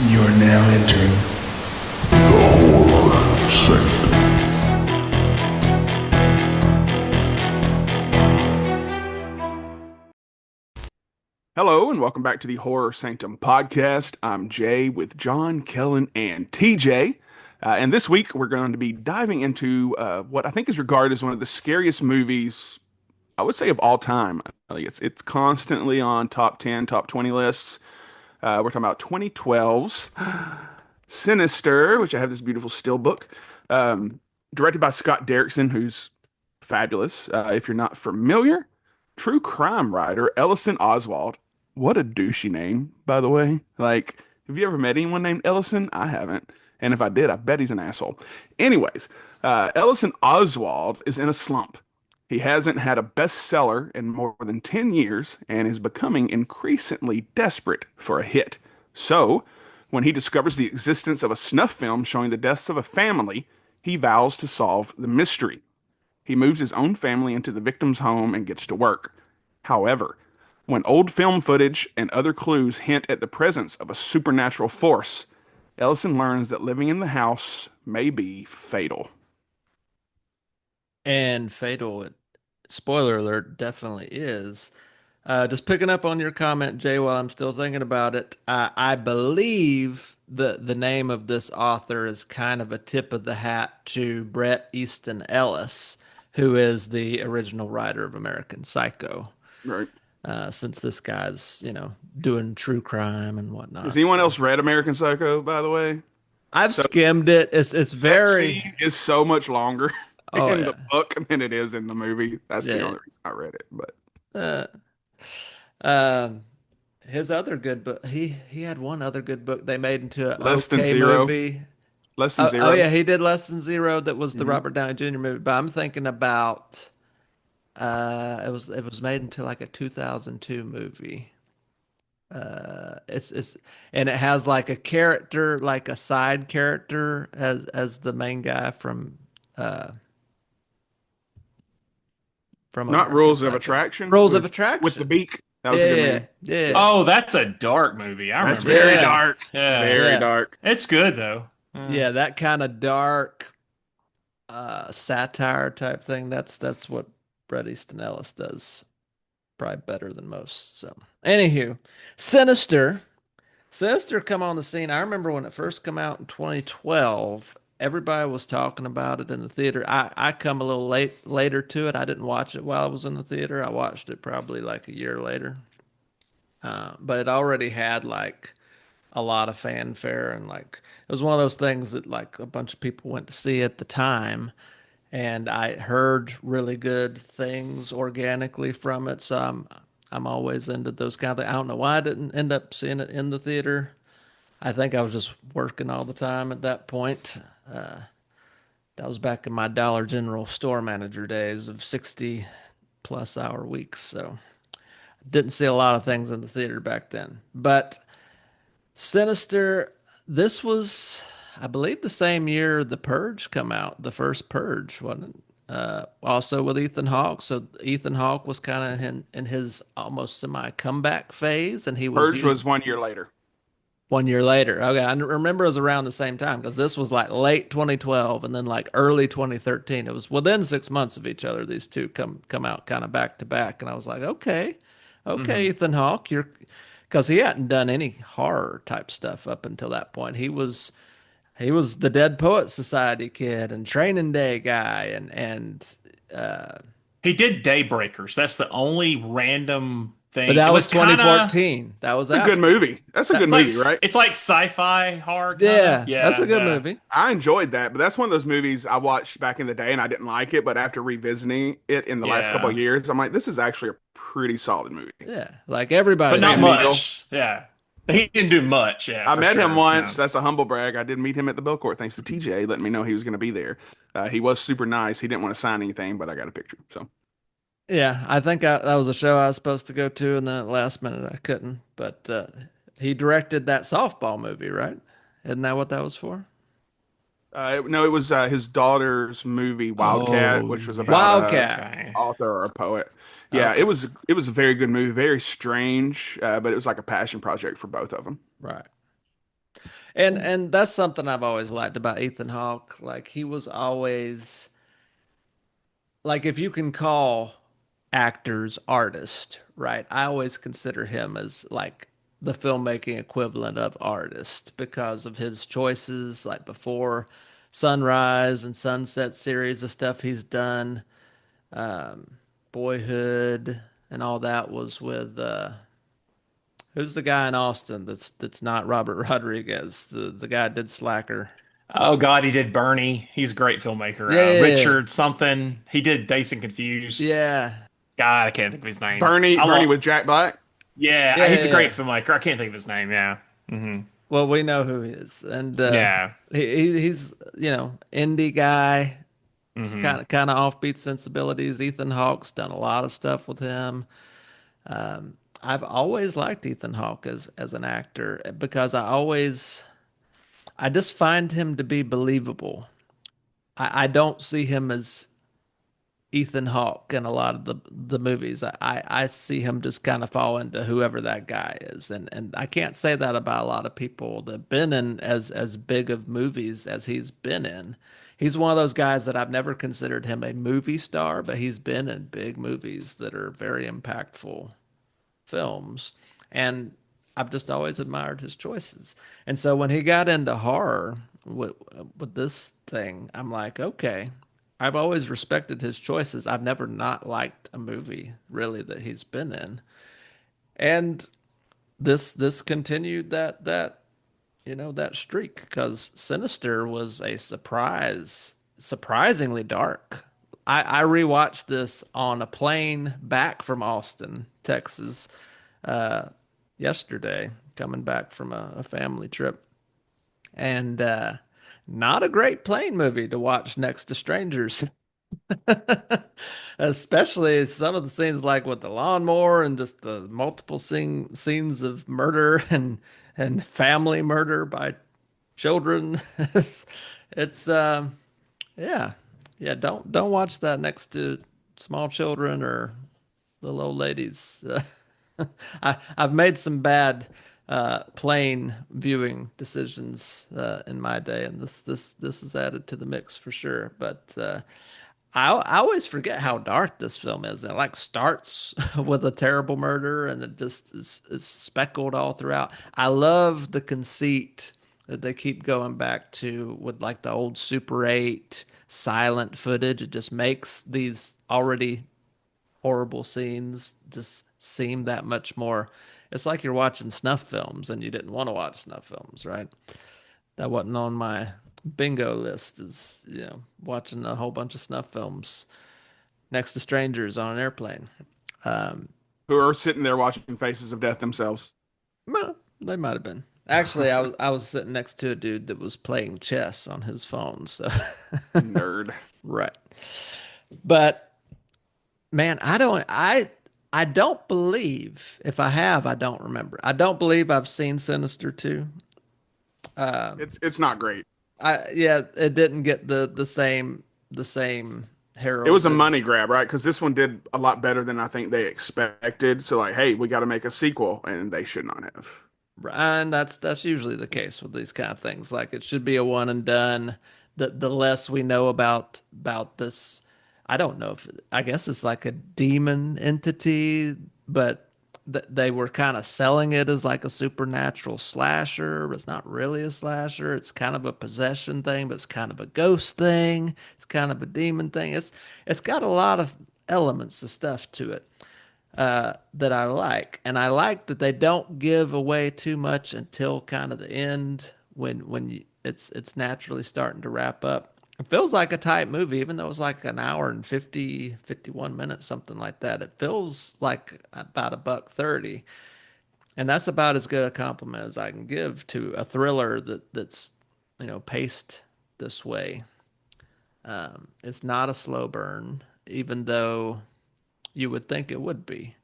You are now entering the horror sanctum. Hello, and welcome back to the Horror Sanctum podcast. I'm Jay with John, Kellen, and TJ. And this week we're going to be diving into what I think is regarded as one of the scariest movies, I would say, of all time. Like it's constantly on top 10, top 20 lists. We're talking about 2012's Sinister, which I have this beautiful still book, um, directed by Scott Derrickson, who's fabulous. If you're not familiar, true crime writer Ellison Oswald. What a douchey name, by the way. Like, have you ever met anyone named Ellison? I haven't. And if I did, I bet he's an asshole. Anyways, Ellison Oswald is in a slump. He hasn't had a bestseller in more than 10 years and is becoming increasingly desperate for a hit. So, when he discovers the existence of a snuff film showing the deaths of a family, he vows to solve the mystery. He moves his own family into the victim's home and gets to work. However, when old film footage and other clues hint at the presence of a supernatural force, Ellison learns that living in the house may be fatal. And fatal, spoiler alert, definitely is. Just picking up on your comment, Jay, while I'm still thinking about it, I believe the name of this author is kind of a tip of the hat to Bret Easton Ellis, who is the original writer of American Psycho. Right. Since this guy's, doing true crime and Has whatnot. anyone So else read American Psycho, by the way? I've So skimmed it. It's that very, scene is so much longer oh in yeah, the book than it is in the movie. That's the yeah. only reason I read it. But Uh, um, his other good book, he had one other good book they made into an Less Than okay Zero. movie. Less Than Oh Zero. yeah, he did Less Than Zero. That was the Hmm. Robert Downey Jr. movie. But I'm thinking about it was made into like a 2002 movie. It's and it has like a character, like a side character as the main guy uh from Not American Rules of Psycho. Attraction Rules of with the Attraction. beak. That was a good Yeah, movie. yeah, Yes. Oh, that's a dark movie. I That's remember very that. yeah, dark. Yeah. Very yeah, dark. It's good though. yeah. That kind of dark satire type thing. That's what Bret Easton Ellis does probably better than most. So, anywho, Sinister, Sinister come on the scene. I remember when it first come out in 2012. Everybody was talking about it in the theater. I come a little later to it. I didn't watch it while I was in the theater. I watched it probably like a year later. But it already had like a lot of fanfare and like it was one of those things that like a bunch of people went to see at the time and I heard really good things organically from it. So I'm always into those kind of things. I don't know why I didn't end up seeing it in the theater. I think I was just working all the time at that point. Uh, that was back in my Dollar General store manager days of 60 plus hour weeks. So didn't see a lot of things in the theater back then. But Sinister, this was, I believe, the same year The Purge come out, the first Purge, wasn't it? Also with Ethan Hawke. So Ethan Hawke was kind of in his almost semi comeback phase, and he was Purge used was 1 year later. 1 year later. Okay, I remember it was around the same time because this was like late 2012 and then like early 2013. It was within 6 months of each other. These two come out kind of back to back, and I was like, okay, okay, Hmm. Ethan Hawke, you're because he hadn't done any horror type stuff up until that point. He was the Dead Poet Society kid and Training Day guy and uh He did Daybreakers. That's the only random but thing. that It was was kind of 2014. That was It's a good after. movie. That's a good it's like movie, right? it's like sci-fi horror kind of. Yeah, that's a Yeah, good yeah. movie. I enjoyed that, but that's one of those movies I watched back in the day and I didn't like it, but after revisiting it in the last couple of Yeah. years, I'm like, this is actually a pretty solid movie. Yeah, like But everybody not Sam liked it. Neill. much. Yeah. He didn't do much, yeah, I for met him sure. once. Yeah. That's a humble brag. I did meet him at the Belcourt thanks to TJ letting me know he was going to be there. He was super nice. He didn't want to sign anything, but I got a picture. So Yeah, I think that was a show I was supposed to go to, and then at the last minute I couldn't. But he directed that softball movie, right? Isn't that what that was for? no, it was his daughter's movie Wildcat, Oh, which was about yeah. a Wildcat. Okay. author or a poet. Yeah, Okay, it was a very good movie, very strange, but it was like a passion project for both of them. right. And that's something I've always liked about Ethan Hawke. Like he was always like if you can call actors artist, right? I always consider him as like the filmmaking equivalent of artist because of his choices, like before Sunrise and Sunset series, the stuff he's done, um, Boyhood and all that was with who's the guy in Austin that's not Robert Rodriguez, the guy that did Slacker. Oh God, he did Bernie. He's a great filmmaker. Yeah, Richard something. He did Dazed and Confused. yeah, God, I can't think of his name. Bernie with Jack Black. Yeah, yeah, he's a great yeah. filmmaker. I can't think of his name. Yeah. Well, we know who he is, and Yeah. he's indie guy, hmm kind of offbeat sensibilities. Ethan Hawke's done a lot of stuff with him. I've always liked Ethan Hawke as an actor because I just find him to be believable. I don't see him as Ethan Hawke in a lot of the movies. I see him just kind of fall into whoever that guy is, and I can't say that about a lot of people that've been in as big of movies as he's been in. He's one of those guys that I've never considered him a movie star, but he's been in big movies that are very impactful films, and I've just always admired his choices. And so when he got into horror with this thing, I'm like, okay, I've always respected his choices. I've never not liked a movie really that he's been in. And this continued that streak because Sinister was a surprisingly dark. I rewatched this on a plane back from Austin, Texas, uh, yesterday, coming back from a family trip, and not a great plane movie to watch next to strangers. Especially some of the scenes like with the lawnmower and just the multiple scenes of murder and family murder by children. It's yeah. Yeah, don't watch that next to small children or little old ladies. I've made some bad plane viewing decisions in my day, and this is added to the mix for sure. But I always forget how dark this film is. It like starts with a terrible murder, and it just is speckled all throughout. I love the conceit that they keep going back to with like the old Super 8 silent footage. It just makes these already horrible scenes just seem that much more. It's like you're watching snuff films and you didn't want to watch snuff films, right? That wasn't on my bingo list is, watching a whole bunch of snuff films next to strangers on an airplane. Um, Who are sitting there watching Faces of Death themselves. well, they might have been. Actually, I was sitting next to a dude that was playing chess on his phone, so Nerd. right. But man, I don't believe if I have, I don't remember. I don't believe I've seen Sinister 2. It's not great. Yeah, it didn't get the same It was herald a as money grab, right? Because this one did a lot better than I think they expected. So like, hey, we got to make a sequel, and they should not have. and that's usually the case with these kind of things. Like it should be a one and done. The less we know about this, I don't know if I guess it's like a demon entity, but they were kind of selling it as like a supernatural slasher, but it's not really a slasher. It's kind of a possession thing, but it's kind of a ghost thing. It's kind of a demon thing. It's got a lot of elements of stuff to it that I like, and I like that they don't give away too much until kind of the end it's naturally starting to wrap up. It feels like a tight movie, even though it's like an hour and 51 minutes, something like that. It feels like about a buck 30, and that's about as good a compliment as I can give to a thriller that's paced this way. It's not a slow burn, even though you would think it would be.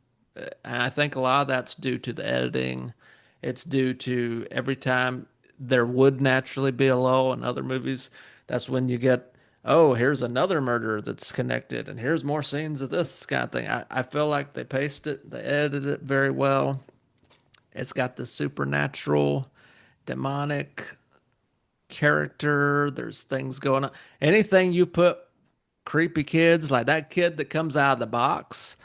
And I think a lot of that's due to the editing. It's due to every time there would naturally be a lull in other movies, that's when you get, oh, here's another murder that's connected, and here's more scenes of this kind of thing. I feel like they paced it, they edited it very well. It's got the supernatural demonic character. There's things going on. Anything you put creepy kids, like that kid that comes out of the box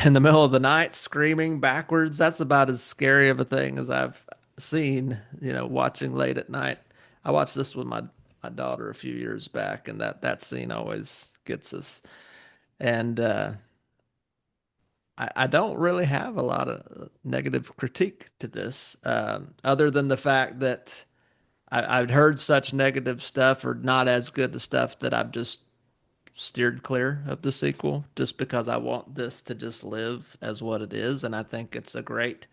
in the middle of the night screaming backwards, that's about as scary of a thing as I've seen, watching late at night. I watched this with my daughter a few years back, and that scene always gets us. And I don't really have a lot of negative critique to this, other than the fact that I've heard such negative stuff or not as good the stuff that I've just steered clear of the sequel just because I want this to just live as what it is. And I think it's a great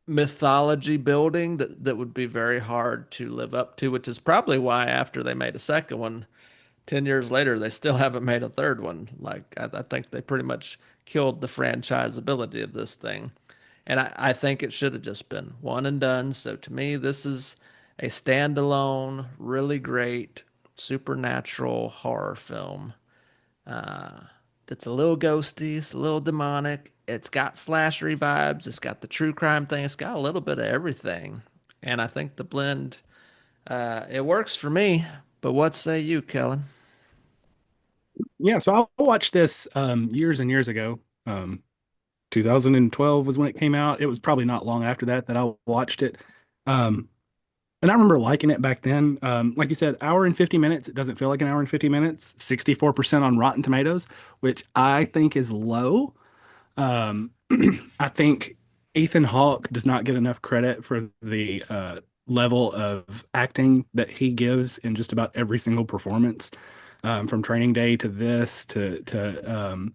mythology building that would be very hard to live up to, which is probably why after they made a second one, 10 years later, they still haven't made a third one. Like, I think they pretty much killed the franchisability of this thing. And I think it should have just been one and done. So to me, this is a standalone, really great supernatural horror film. It's a little ghosty, it's a little demonic. It's got slashery vibes. It's got the true crime thing. It's got a little bit of everything. And I think the blend, it works for me. But what say you, Kellen? Yeah, so I watched this years and years ago. 2012 was when it came out. It was probably not long after that I watched it. And I remember liking it back then. Like you said, hour and 50 minutes. It doesn't feel like an hour and 50 minutes. 64% on Rotten Tomatoes, which I think is low. I think Ethan Hawke does not get enough credit for the level of acting that he gives in just about every single performance, from Training Day to this to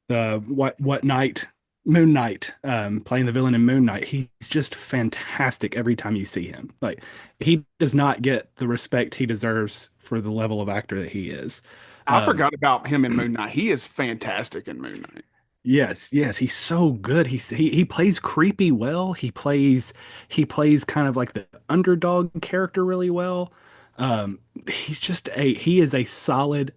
what night Moon Knight, playing the villain in Moon Knight. He's just fantastic every time you see him. Like, he does not get the respect he deserves for the level of actor that he is. I forgot about him in Moon Knight. He is fantastic in Moon Knight. Yes, he's so good. He plays creepy well. He plays kind of like the underdog character really well. He is a solid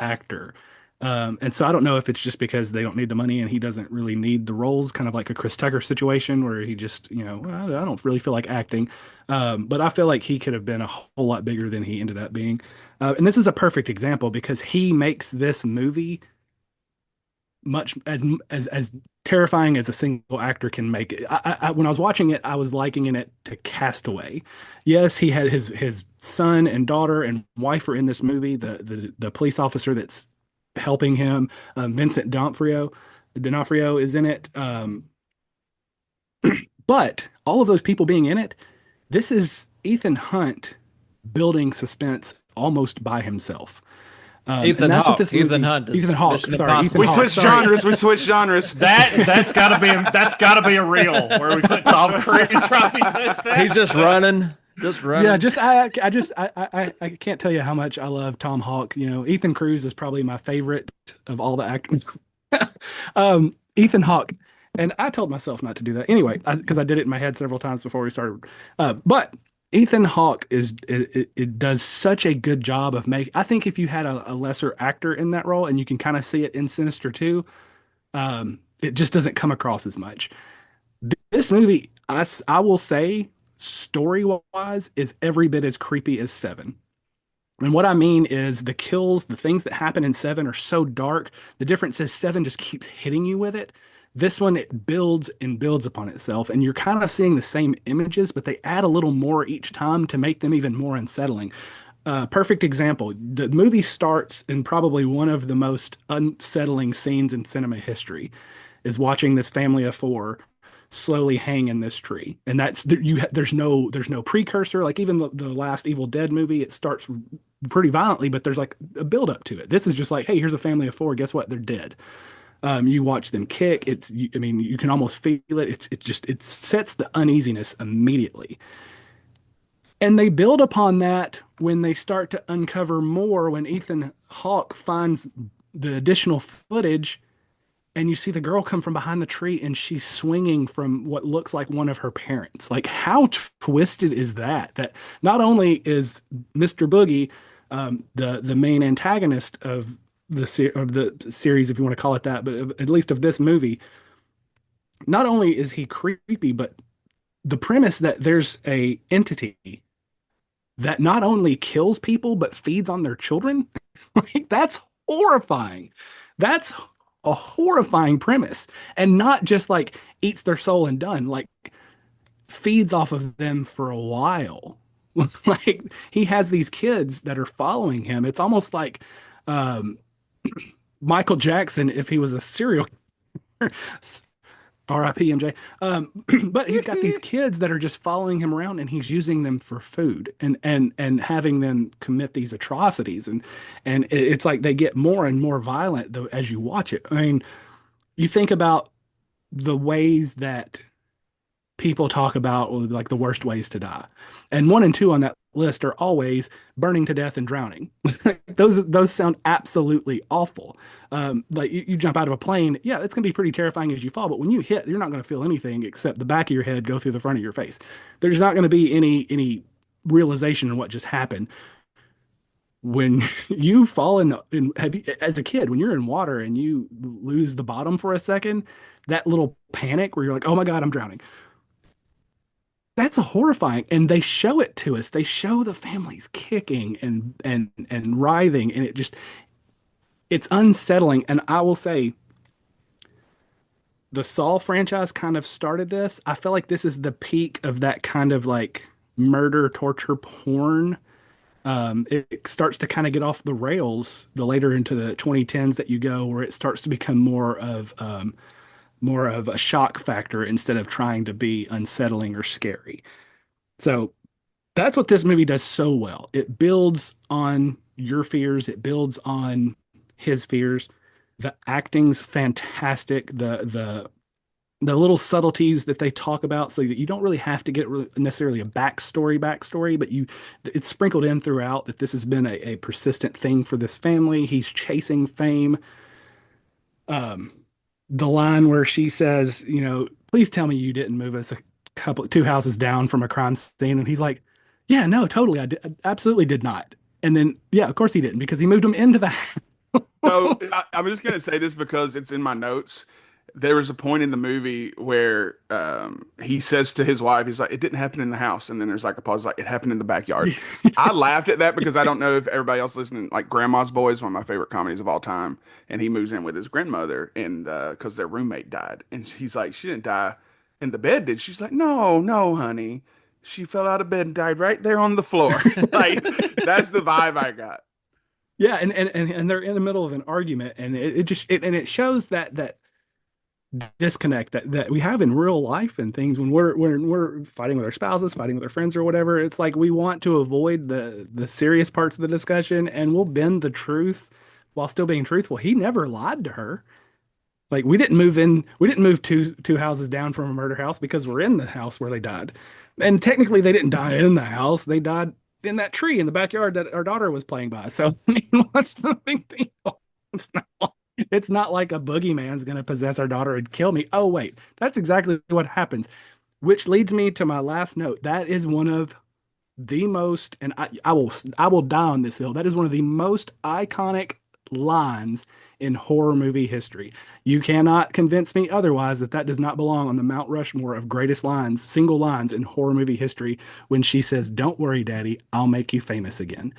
actor. And so I don't know if it's just because they don't need the money and he doesn't really need the roles, kind of like a Chris Tucker situation where he just, I don't really feel like acting. But I feel like he could have been a whole lot bigger than he ended up being. And this is a perfect example because he makes this movie much as terrifying as a single actor can make it. When I was watching it, I was likening it to Castaway. Yes, he had his son and daughter and wife are in this movie. The police officer that's helping him, Vincent D'Onofrio is in it. But all of those people being in it, this is Ethan Hunt building suspense almost by himself. Ethan Hawke. Ethan Hunt. Ethan Hawke. Sorry, Ethan We Hawke, switched sorry. genres. We switched genres. That's gotta be a reel where we put Tom Cruise. Probably says that. He's just running. Just running. Yeah, I can't tell you how much I love Tom Hawke. Ethan Cruz is probably my favorite of all the actors. Ethan Hawke, and I told myself not to do that anyway because I did it in my head several times before we started. But Ethan Hawke it does such a good job of making. I think if you had a lesser actor in that role, and you can kind of see it in Sinister too, it just doesn't come across as much. This movie, I will say, story-wise, is every bit as creepy as Seven. And what I mean is the kills, the things that happen in Seven are so dark. The difference is Seven just keeps hitting you with it. This one, it builds and builds upon itself, and you're kind of seeing the same images, but they add a little more each time to make them even more unsettling. Perfect example. The movie starts in probably one of the most unsettling scenes in cinema history, is watching this family of four slowly hang in this tree, and there's no precursor. Like even the last Evil Dead movie, it starts pretty violently, but there's like a build up to it. This is just like, hey, here's a family of four. Guess what? They're dead. You watch them kick. You can almost feel it. It sets the uneasiness immediately. And they build upon that when they start to uncover more, when Ethan Hawke finds the additional footage and you see the girl come from behind the tree and she's swinging from what looks like one of her parents. Like, how twisted is that? That not only is Mr. Boogie the main antagonist of the series, if you want to call it that, but at least of this movie, not only is he creepy, but the premise that there's a entity that not only kills people but feeds on their children, like that's horrifying. That's a horrifying premise. And not just like eats their soul and done, like feeds off of them for a while. Like he has these kids that are following him. It's almost like um, Michael Jackson if he was a serial RIP MJ. But he's got these kids that are just following him around and he's using them for food and having them commit these atrocities and it's like they get more and more violent though as you watch it. I mean, you think about the ways that people talk about well, like the worst ways to die. And one and two on that list are always burning to death and drowning. Those sound absolutely awful. Like you jump out of a plane, yeah, it's gonna be pretty terrifying as you fall, but when you hit, you're not gonna feel anything except the back of your head go through the front of your face. There's not gonna be any realization in what just happened. When you fall in have you, as a kid, when you're in water and you lose the bottom for a second, that little panic where you're like, oh my God, I'm drowning. That's a horrifying, and they show it to us. They show the families kicking and writhing, and it's unsettling. And I will say, the Saw franchise kind of started this. I feel like this is the peak of that kind of like murder, torture, porn. It starts to kind of get off the rails the later into the 2010s that you go, where it starts to become more of a shock factor instead of trying to be unsettling or scary. So that's what this movie does so well. It builds on your fears, it builds on his fears. The acting's fantastic. The little subtleties that they talk about so that you don't really have to get really necessarily a backstory, but it's sprinkled in throughout that this has been a persistent thing for this family. He's chasing fame. Um, the line where she says, you know, please tell me you didn't move us a couple two houses down from a crime scene, and he's like, yeah, no, totally, I absolutely did not. And then, yeah, of course he didn't because he moved him into the house. So I'm just going to say this because it's in my notes. There was a point in the movie where he says to his wife, he's like, it didn't happen in the house. And then there's like a pause, like, it happened in the backyard. I laughed at that because I don't know if everybody else listening, like Grandma's Boy is one of my favorite comedies of all time. And he moves in with his grandmother and because their roommate died. And he's like, she didn't die in the bed, did she? She's like, no, no, honey. She fell out of bed and died right there on the floor. Like, that's the vibe I got. Yeah, and they're in the middle of an argument, and it shows that disconnect that we have in real life and things when we're fighting with our spouses, fighting with our friends or whatever. It's like we want to avoid the serious parts of the discussion, and we'll bend the truth while still being truthful. He never lied to her. Like we didn't move two houses down from a murder house because we're in the house where they died. And technically they didn't die in the house. They died in that tree in the backyard that our daughter was playing by. So I mean, what's the big deal? It's not like a boogeyman's gonna possess our daughter and kill me. Oh wait, that's exactly what happens. Which leads me to my last note. That is one of the most, and I will die on this hill. That is one of the most iconic lines in horror movie history. You cannot convince me otherwise that that does not belong on the Mount Rushmore of greatest lines, single lines in horror movie history when she says, "Don't worry, Daddy, I'll make you famous again."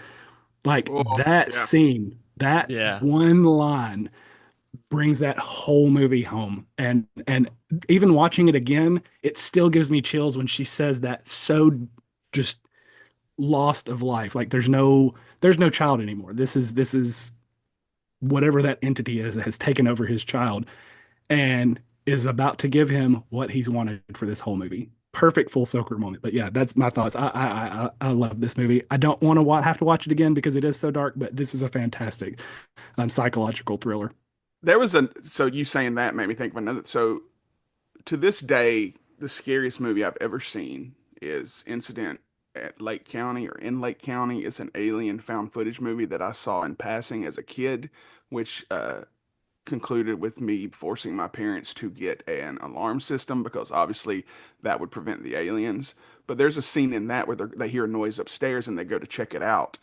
Like Oh, that yeah. scene, that Yeah. one line brings that whole movie home. And even watching it again, it still gives me chills when she says that so just lost of life. Like there's no child anymore. This is whatever that entity is that has taken over his child and is about to give him what he's wanted for this whole movie. Perfect full circle moment. But yeah, that's my thoughts. I love this movie. I don't want to have to watch it again because it is so dark, but this is a fantastic psychological thriller. There was so you saying that made me think of another. So to this day, the scariest movie I've ever seen is Incident at Lake County or in Lake County. It's an alien found footage movie that I saw in passing as a kid, which concluded with me forcing my parents to get an alarm system because obviously that would prevent the aliens. But there's a scene in that where they hear a noise upstairs and they go to check it out.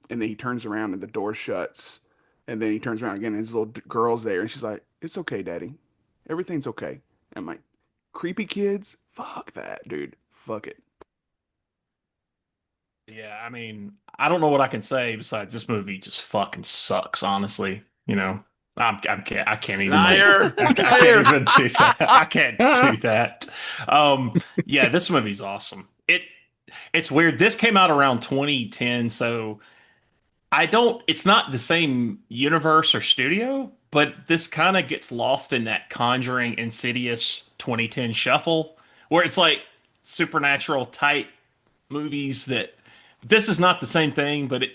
And then he turns around and the door shuts. And then he turns around again and his little girl's there and she's like, "It's okay, Daddy. Everything's okay." I'm like, Creepy kids? Fuck that, dude. Fuck it. Yeah, I mean, I don't know what I can say besides this movie just fucking sucks, honestly. I can't even Liar! I can't Liar! even do that. I can't do that. Yeah, this movie's awesome. It's weird. This came out around 2010, so it's not the same universe or studio, but this kind of gets lost in that Conjuring Insidious 2010 shuffle where it's like supernatural type movies that this is not the same thing, but it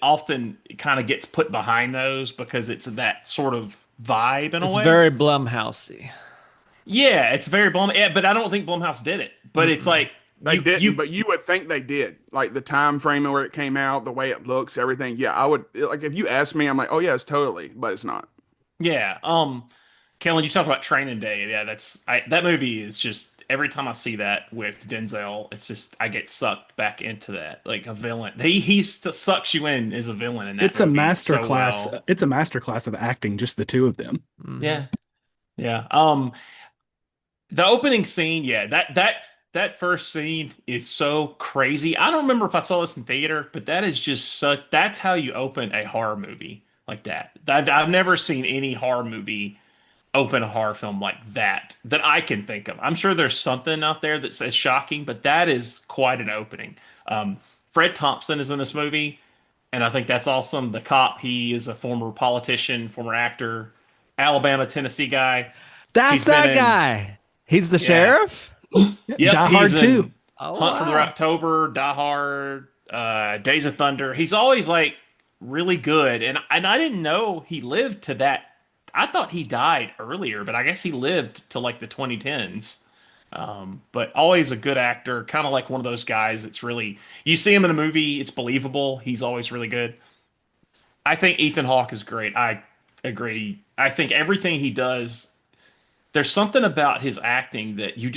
kind of gets put behind those because it's that sort of vibe in a It's way. very Blumhousey. Yeah, it's very Blum. Yeah, but I don't think Blumhouse did it. But it's like They didn't, but you would think they did. Like the time frame where it came out, the way it looks, everything. Yeah, I would like if you asked me, I'm like, oh yeah, it's totally, but it's not. yeah. Kellen, you talked about Training Day. Yeah, that movie is just every time I see that with Denzel, it's just I get sucked back into that like a villain. Sucks you in as a villain in that It's a movie master so class. well. It's a master class of acting, just the two of them. Mhm. Yeah, yeah. The opening scene, yeah, that first scene is so crazy. I don't remember if I saw this in theater, but that is just such. That's how you open a horror movie like that. I've never seen any horror movie open a horror film like that I can think of. I'm sure there's something out there that's as shocking, but that is quite an opening. Fred Thompson is in this movie, and I think that's awesome. The cop, he is a former politician, former actor, Alabama, Tennessee guy. That's He's been that in, guy. He's the yeah. sheriff. Yep, Die he's Hard in too. Oh, Hunt for the wow. October, Die Hard, Days of Thunder. He's always like really good, and I didn't know he lived to that. I thought he died earlier, but I guess he lived to like the 2010s. But always a good actor, kind of like one of those guys that's really you see him in a movie, it's believable. He's always really good. I think Ethan Hawke is great. I agree. I think everything he does there's something about his acting that you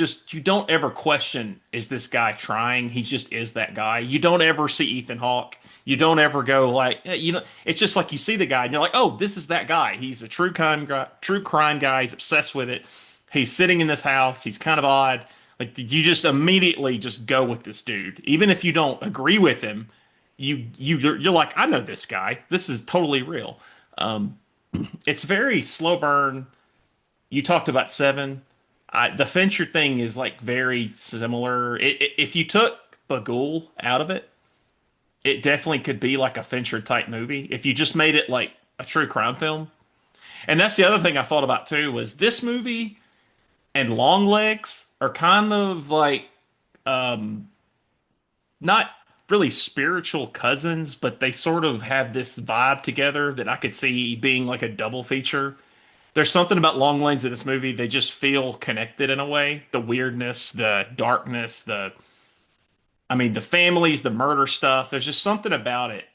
don't ever question, is this guy trying? He just is that guy. You don't ever see Ethan Hawke. You don't ever go like, it's just like you see the guy and you're like, oh, this is that guy. He's a true crime guy. He's obsessed with it. He's sitting in this house. He's kind of odd. Like you just immediately just go with this dude, even if you don't agree with him. You're like, I know this guy. This is totally real. It's very slow burn. You talked about Seven. The Fincher thing is like very similar. If you took Bagul out of it, it definitely could be like a Fincher type movie. If you just made it like a true crime film. And that's the other thing I thought about too was this movie and Longlegs are kind of like not really spiritual cousins, but they sort of have this vibe together that I could see being like a double feature. There's something about Longlegs in this movie. They just feel connected in a way. The weirdness, the darkness, the families, the murder stuff. There's just something about it.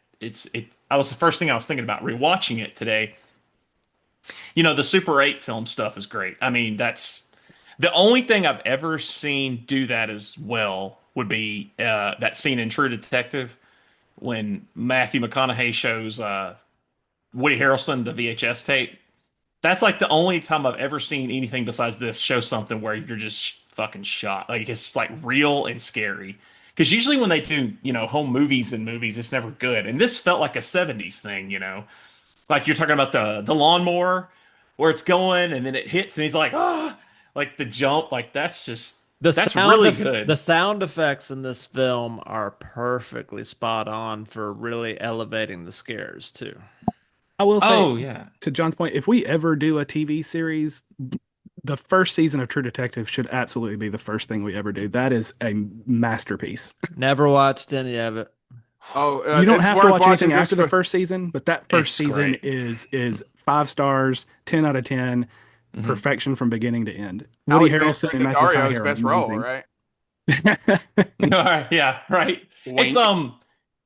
I was the first thing I was thinking about rewatching it today. The Super 8 film stuff is great. I mean, that's the only thing I've ever seen do that as well would be that scene in True Detective when Matthew McConaughey shows Woody Harrelson the VHS tape. That's like the only time I've ever seen anything besides this show something where you're just fucking shot. Like it's like real and scary. Because usually when they do, home movies and movies, it's never good. And this felt like a 70s thing. Like you're talking about the lawnmower where it's going and then it hits and he's like, ah, like the jump, like that's really good. The sound effects in this film are perfectly spot on for really elevating the scares too. I will say, Oh yeah. to John's point, if we ever do a TV series, the first season of True Detective should absolutely be the first thing we ever do. That is a masterpiece. Never watched any of it. Oh, You don't it's have to worth watch anything watching just after the for- first season, but that first It's season great. is 5 stars, 10 out of 10, Mhm. perfection from beginning to end. Woody Alexander Harrelson and Matthew Daddario's McConaughey are best role, amazing. right? Yeah, right. Wink.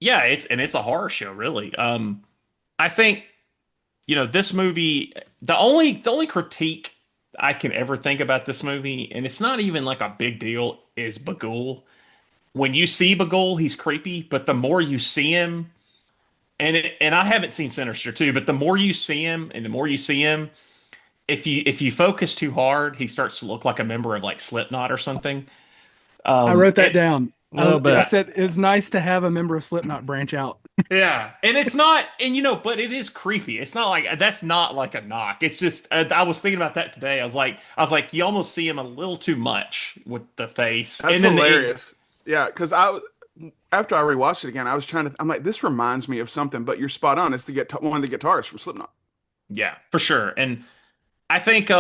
It's a horror show, really. I think this movie, the only critique I can ever think about this movie, and it's not even like a big deal, is Bagul. When you see Bagul, he's creepy, but the more you see him, and I haven't seen Sinister too, but the more you see him and the more you see him, if you focus too hard, he starts to look like a member of like Slipknot or something. I wrote that And down. A little I bit. said it's nice to have a member of Slipknot branch out. yeah, and it's not, and but it is creepy. It's not like that's not like a knock. It's just I was thinking about that today. I was like, you almost see him a little too much with the face, That's and then hilarious. Yeah, because after I rewatched it again, I was trying to. I'm like, this reminds me of something, but you're spot on. It's one of the guitarists from Slipknot. yeah, for sure. And I think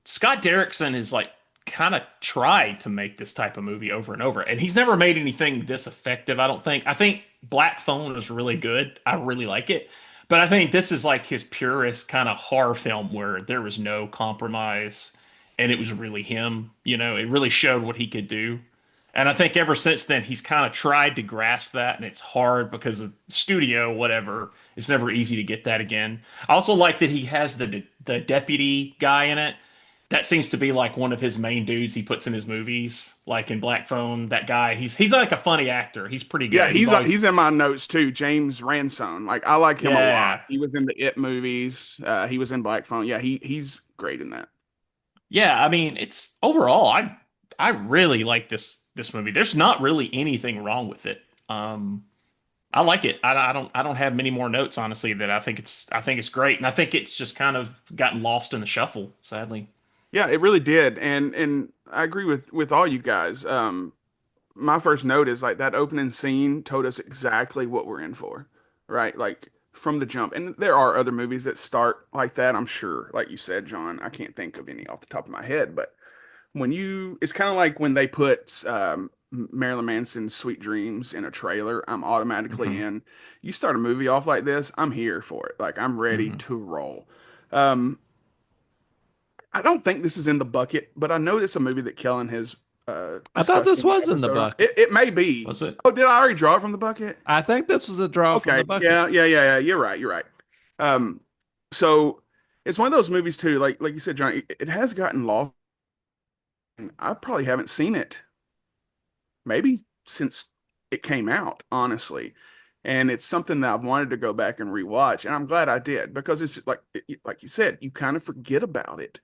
Scott Derrickson is like kind of tried to make this type of movie over and over, and he's never made anything this effective, I don't think. I think Black Phone was really good. I really like it. But I think this is like his purest kind of horror film where there was no compromise and it was really him. It really showed what he could do. And I think ever since then, he's kind of tried to grasp that, and it's hard because of studio, whatever. It's never easy to get that again. I also like that he has the deputy guy in it. That seems to be like one of his main dudes he puts in his movies, like in Black Phone. That guy, he's like a funny actor. He's pretty Yeah, good. He's always, he's in my notes too. James Ransone. Like I like him a lot. yeah, He was in the It movies. He was in Black Phone. Yeah, he's great in that. yeah. I mean, it's overall, I really like this movie. There's not really anything wrong with it. I like it. I don't have many more notes, honestly. That I think it's great, and I think it's just kind of gotten lost in the shuffle, sadly. Yeah, it really did. And I agree with all you guys. My first note is like that opening scene told us exactly what we're in for, right? Like from the jump. And there are other movies that start like that, I'm sure. Like you said, John, I can't think of any off the top of my head, but it's kind of like when they put Marilyn Manson's Sweet Dreams in a trailer, I'm automatically Hmm. in. You start a movie off like this, I'm here for it. Like I'm ready Hmm. to roll. Um, I don't think this is in the bucket, but I know it's a movie that Kellen has I thought discussed this in the was in the episode on. bucket. It may be. Was it? Oh, did I already draw it from the bucket? I think this was a draw from Okay. the bucket. Yeah. You're right. You're right. Um, so it's one of those movies too. Like you said, John, it has gotten lost. I probably haven't seen it maybe since it came out, honestly. And it's something that I've wanted to go back and rewatch, and I'm glad I did because it's just like you said, you kind of forget about it.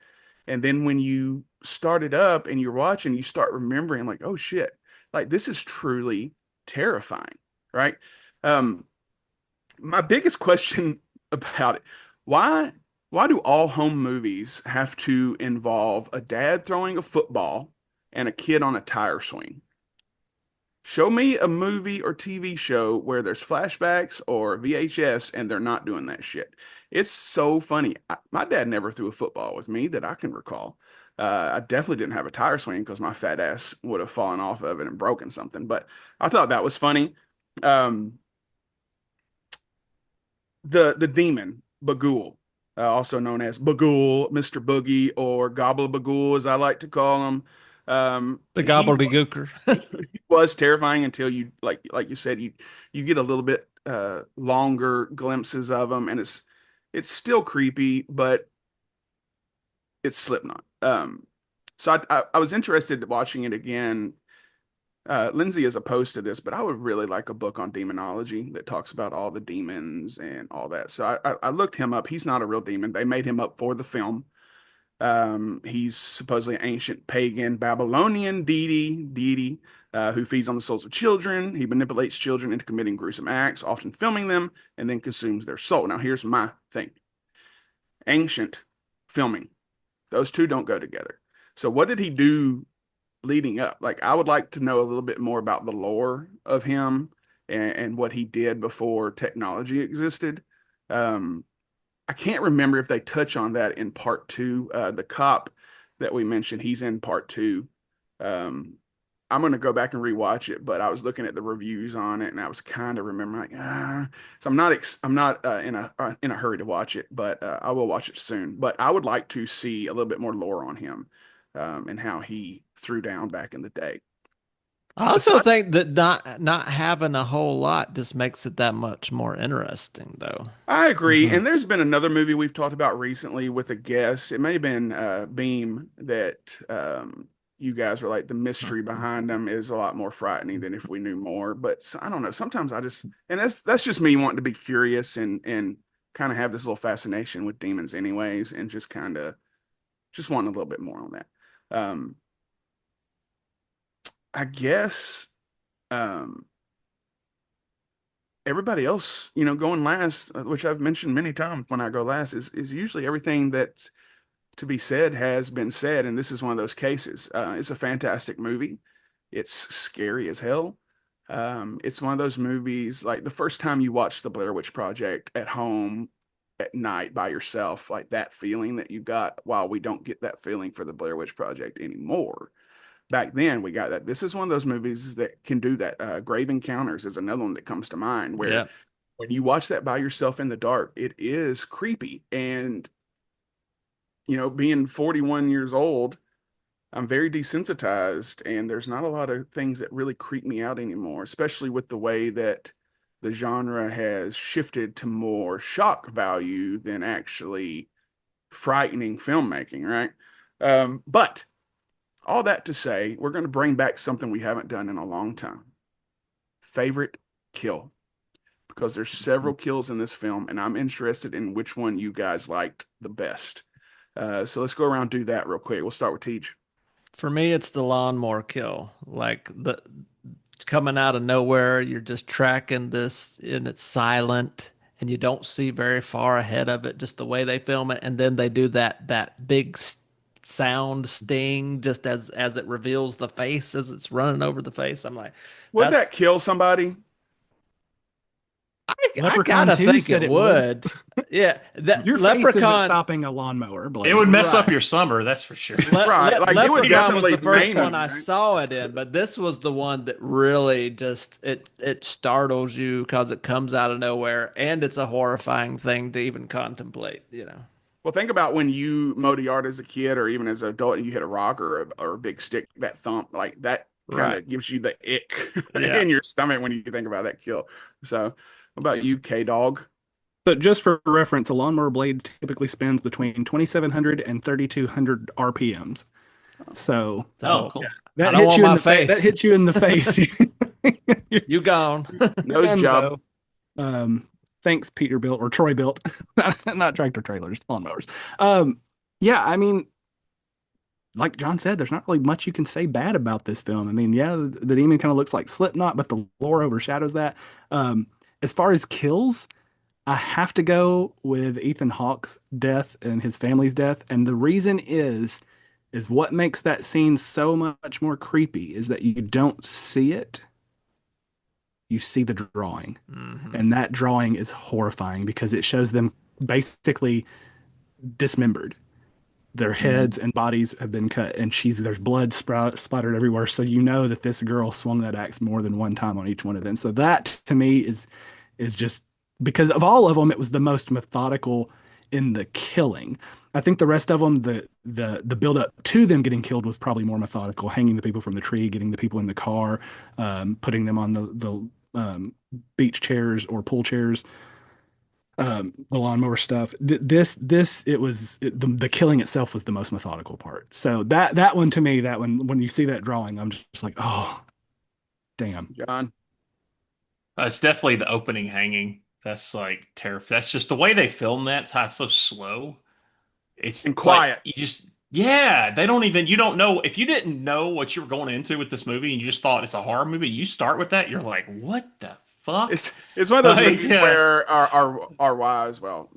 And then when you start it up and you're watching, you start remembering like, oh shit, like this is truly terrifying, right? Um, my biggest question about it, why why do all home movies have to involve a dad throwing a football and a kid on a tire swing? Show me a movie or TV show where there's flashbacks or VHS and they're not doing that shit. It's so funny. My dad never threw a football with me that I can recall. I definitely didn't have a tire swing because my fat ass would have fallen off of it and broken something. But I thought that was funny. Um, the demon Bagul, also known as Bagul, Mr. Boogie, or Gobble Bagul, as I like to call him. The He gobbledygooker. was terrifying until you like you said you get a little bit longer glimpses of him, and it's still creepy, but it's Slipknot. So I was interested in watching it again. Lindsay is opposed to this, but I would really like a book on demonology that talks about all the demons and all that. So I looked him up. He's not a real demon. They made him up for the film. He's supposedly an ancient pagan Babylonian deity who feeds on the souls of children. He manipulates children into committing gruesome acts, often filming them, and then consumes their soul. Now, here's my thing: ancient filming. Those two don't go together. So, what did he do leading up? Like, I would like to know a little bit more about the lore of him and what he did before technology existed. Um, I can't remember if they touch on that in part two. The cop that we mentioned, he's in part two. Um, I'm going to go back and rewatch it, but I was looking at the reviews on it, and I was kind of remembering like, so I'm not in a hurry to watch it, but I will watch it soon. But I would like to see a little bit more lore on him, and how he threw down back in the day. I also Aside, think that not having a whole lot just makes it that much more interesting, though. I agree. Hmm. And there's been another movie we've talked about recently with a guest. It may have been Beam that you guys were like, the mystery behind them is a lot more frightening than if we knew more. But I don't know. Sometimes I just, and that's just me wanting to be curious and kind of have this little fascination with demons anyways, and just want a little bit more on that. I guess everybody else, going last, which I've mentioned many times when I go last, is usually everything that's to be said has been said, and this is one of those cases. It's a fantastic movie. It's scary as hell. It's one of those movies, like the first time you watch The Blair Witch Project at home at night by yourself, like that feeling that you got, while we don't get that feeling for The Blair Witch Project anymore. Back then, we got that. This is one of those movies that can do that. Grave Encounters is another one that comes to mind, where Yeah. when you watch that by yourself in the dark, it is creepy. And, being 41 years old, I'm very desensitized, and there's not a lot of things that really creep me out anymore, especially with the way that the genre has shifted to more shock value than actually frightening filmmaking, right? But all that to say, we're going to bring back something we haven't done in a long time. Favorite kill. Because there's several kills in this film, and I'm interested in which one you guys liked the best. So let's go around and do that real quick. We'll start with Teach. For me, it's the lawnmower kill. Like the coming out of nowhere, you're just tracking this and it's silent and you don't see very far ahead of it, just the way they film it. And then they do that big sound sting just as it reveals the face as it's running over the face. I'm like, Would that's, that kill somebody? I Leprechaun kind of 2 think said it it would. would. Yeah. That Your face isn't Leprechaun. stopping a lawnmower blade. It would mess Right. up your summer, that's for sure. Right, like, it would Leprechaun was definitely the first maim one him, I right? saw it in, but this was the one that really just it startles you because it comes out of nowhere, and it's a horrifying thing to even contemplate. Well, think about when you mowed a yard as a kid, or even as an adult, and you hit a rock or a big stick, that thump, like that kind of Right. gives you the ick Yeah. in your stomach when you think about that kill. So, what about you, K-Dog? But just for reference, a lawnmower blade typically spins between 2,700 and 3,200 RPMs. So Oh, cool. I that don't hits want you in my the face. That face. hits you in the face. You gone. Nose job. Thanks, Peterbilt or Troy Built, not tractor trailers, lawnmowers. Yeah, I mean, like John said, there's not really much you can say bad about this film. I mean, yeah, the demon kind of looks like Slipknot, but the lore overshadows that. As far as kills, I have to go with Ethan Hawke's death and his family's death, and the reason is what makes that scene so much more creepy is that you don't see it. You see the drawing. Mhm. And that drawing is horrifying because it shows them basically dismembered. Their heads and bodies have been cut, and there's blood splattered everywhere. So you know that this girl swung that axe more than one time on each one of them. So that to me is just, because of all of them, it was the most methodical in the killing. I think the rest of them, the build up to them getting killed was probably more methodical. Hanging the people from the tree, getting the people in the car, putting them on the beach chairs or pool chairs, the lawnmower stuff. The killing itself was the most methodical part. So that one to me, that one, when you see that drawing, I'm just like, oh, damn. John. It's definitely the opening hanging. That's like terrifying. That's just the way they film that. It's how it's so slow. It's And like, quiet. they don't even, you don't know, if you didn't know what you were going into with this movie and you just thought it's a horror movie, you start with that, you're like, what the fuck? It's one of those Like, movies where our wives, well,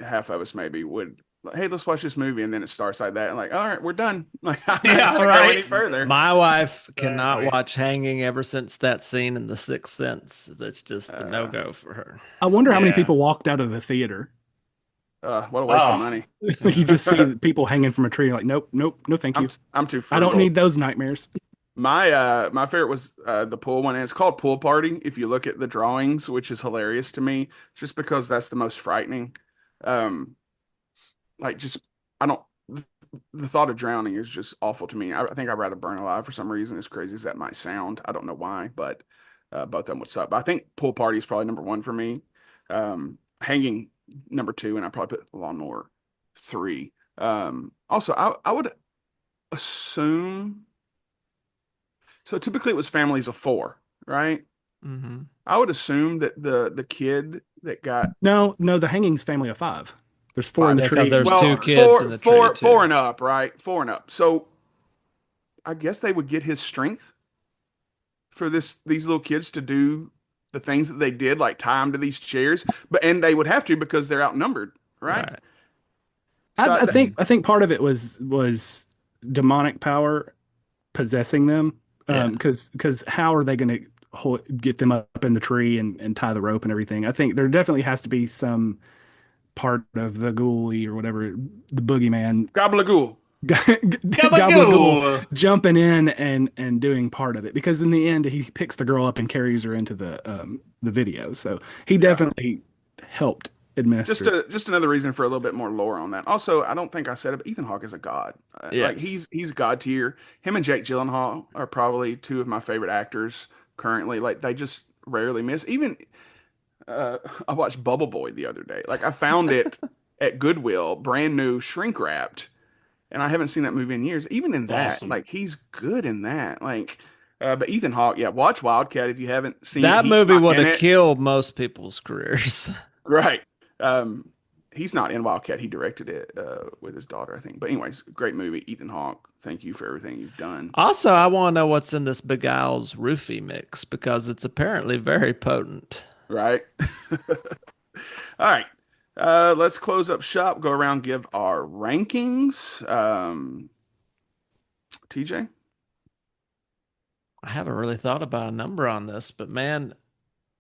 half of us maybe would, like, hey, let's watch this movie, and then it starts like that, and like, all right, we're done. Like, I'm not Yeah, gonna go right. any further. My wife cannot Exactly. watch Hanging ever since that scene in The Sixth Sense. That's just a no-go for her. I wonder how many Yeah. people walked out of the theater. What a waste Oh. of money. You just see people hanging from a tree. You're like, nope, no, thank you. I'm too I don't frugal. need those nightmares. My favorite was the pool one, and it's called Pool Party if you look at the drawings, which is hilarious to me, just because that's the most frightening. Like, just, I don't, the thought of drowning is just awful to me. I think I'd rather burn alive for some reason, as crazy as that might sound. I don't know why, but both of them would suck. But I think Pool Party is probably number one for me. Hanging number two, and I probably put Lawnmower 3. Also, I would assume, so typically it was families of 4, right? Mm-hmm. I would assume that the kid that got No, the hanging's family of five. There's four in five, the Yeah, because tree and there's the two well, car. kids in the tree too. four and up, right? Four and up. So I guess they would get his strength for these little kids to do the things that they did, like tie them to these chairs. And they would have to because they're outnumbered, right? Right. So I think part of it was demonic power possessing them. Yeah. Because how are they going to get them up in the tree and tie the rope and everything? I think there definitely has to be some part of the ghoulie or whatever, the boogeyman, Gabagool. Gabagool Gabagool. jumping in and doing part of it. Because in the end, he picks the girl up and carries her into the video. So he definitely helped administer. Just another reason for a little bit more lore on that. Also, I don't think I said it, but Ethan Hawke is a god. Like Yes. he's god tier. Him and Jake Gyllenhaal are probably two of my favorite actors currently. Like they just rarely miss. Even I watched Bubble Boy the other day. Like I found it at Goodwill, brand new, shrink wrapped, and I haven't seen that movie in years. Even in that, Awesome. like he's good in that. Like, but Ethan Hawke, yeah, watch Wildcat if you haven't seen it. That He's movie not would in have it. killed most people's careers. Right. Um, he's not in Wildcat. He directed it with his daughter, I think. But anyways, great movie. Ethan Hawke, thank you for everything you've done. Also, I want to know what's in this Beguile's roofie mix because it's apparently very potent. Right. All right. Let's close up shop. Go around, give our rankings. TJ. I haven't really thought about a number on this, but man,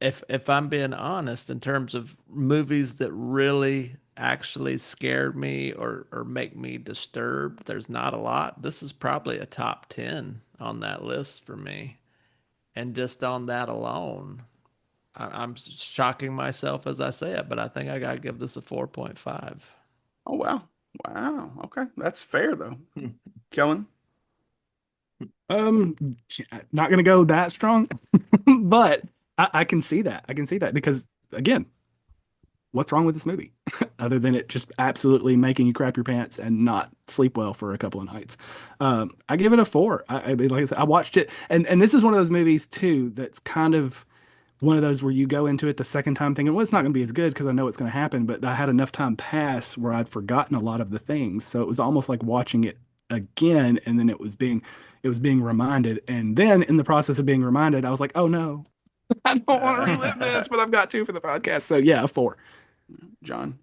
if I'm being honest, in terms of movies that really actually scared me or make me disturbed, there's not a lot. This is probably a top 10 on that list for me. And just on that alone, I'm shocking myself as I say it, but I think I got to give this a 4.5. Oh wow. Wow. Okay. That's fair though. Kellen. Um, not gonna go that strong, but I can see that. I can see that because again, what's wrong with this movie other than it just absolutely making you crap your pants and not sleep well for a couple of nights? I give it a 4. I mean, like I said, I watched it, and this is one of those movies too that's kind of one of those where you go into it the second time thinking, well, it's not going to be as good because I know it's going to happen, but I had enough time pass where I'd forgotten a lot of the things, so it was almost like watching it again, and then it was being reminded, and then in the process of being reminded, I was like, oh no, I don't want to relive this, but I've got to for the podcast. So yeah, a 4. John.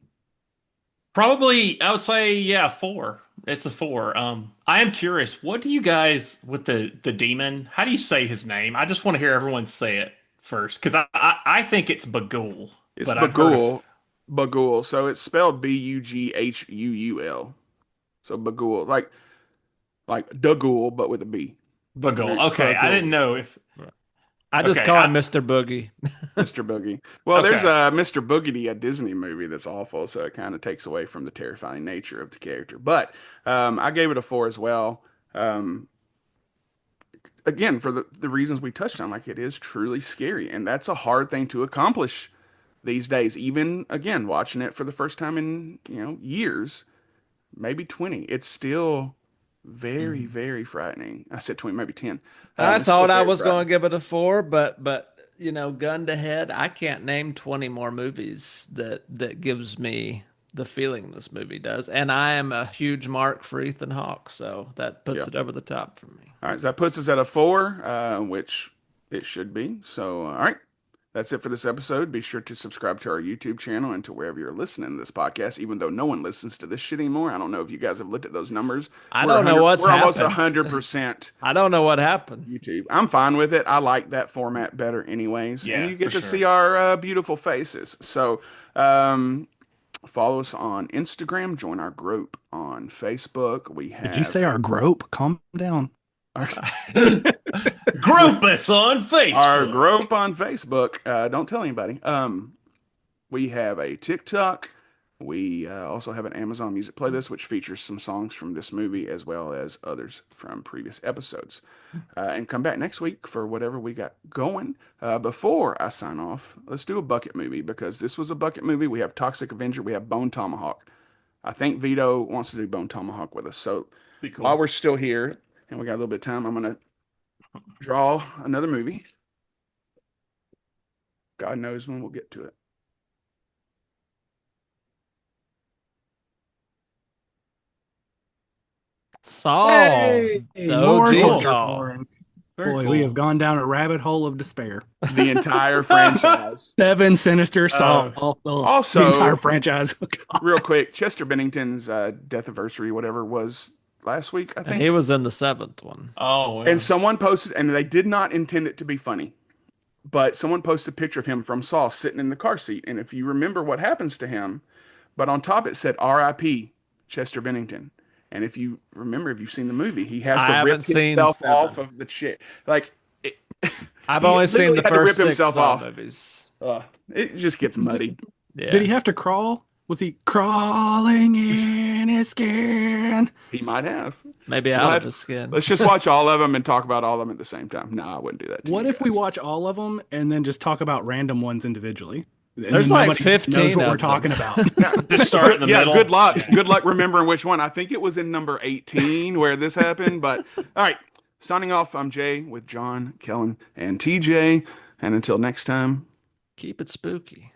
Probably, I would say, yeah, 4. It's a 4. I am curious. What do you guys with the demon? How do you say his name? I just want to hear everyone say it first because I think it's Bagul, It's but I've heard of, Bagul. So it's spelled Bughuul. So Bagul, like Dagul, but with a B. Bagul. Okay, I didn't Bagul. know if. I just Okay, call him Mr. Boogie. Mr. Boogie. Well, there's Okay. a Mr. Boogedy, a Disney movie that's awful, so it kind of takes away from the terrifying nature of the character. But I gave it a 4 as well. Um, again, for the reasons we touched on, like it is truly scary, and that's a hard thing to accomplish these days. Even again, watching it for the first time in years, maybe 20, it's still very, Mhm. very frightening. I said 20, maybe 10. I It's still thought I very was going to frightening. give it a 4, but gun to head, I can't name 20 more movies that gives me the feeling this movie does. And I am a huge mark for Ethan Hawke, so that puts Yeah. it over the top for me. All right, so that puts us at a 4, which it should be. So, all right, that's it for this episode. Be sure to subscribe to our YouTube channel and to wherever you're listening to this podcast. Even though no one listens to this shit anymore, I don't know if you guys have looked at those numbers. I don't know what's We're almost happened. 100% I don't know what happened. YouTube. I'm fine with it. I like that format better, anyways. And Yeah, you for get to sure. see our beautiful faces. So, follow us on Instagram. Join our group on Facebook. We Did you have say our grope? Calm down. our, Group us on our Facebook. group on Facebook. Don't tell anybody. We have a TikTok. We also have an Amazon Music playlist, which features some songs from this movie as well as others from previous episodes. And come back next week for whatever we got going. Before I sign off, let's do a bucket movie because this was a bucket movie. We have Toxic Avenger. We have Bone Tomahawk. I think Vito wants to do Bone Tomahawk with us. So Be while cool. we're still here and we got a little bit of time, I'm going to draw another movie. God knows when we'll get to it. Saul, Hey, the more OG torture Saul. porn. Very Boy, cool. we have gone down a rabbit hole of despair. The entire franchise. 7 Sinister Saul. Also- the entire franchise. Oh, God. Real quick, Chester Bennington's death anniversary, whatever, was last week, I And think. he was in the 7th one. Oh, And someone posted, and they did not intend it to be funny, but someone posted a picture of him from Saul sitting in the car seat. And if you remember what happens to him, but on top it said R.I.P. Chester Bennington. And if you remember, if you've seen the movie, he has I to rip haven't seen himself 7. off of the chair. Like, it, I've he only seen literally the had to first rip 6 himself Saul off. movies. It just gets muddy. Yeah. Did he have to crawl? Was he crawling in his skin? He might have. Maybe We'll out have- of his skin. Let's just watch all of them and talk about all of them at the same time. No, I wouldn't do that. To What you if we guys. watch all of them and then just talk about random ones individually? And There's then like nobody 15 knows what of we're talking them. about. Yeah, Just start in the middle. Good luck. Yeah. Good luck remembering which one. I think it was in number 18 where this happened. But all right, signing off. I'm Jay with John, Kellen, and TJ. And until next time. Keep it spooky.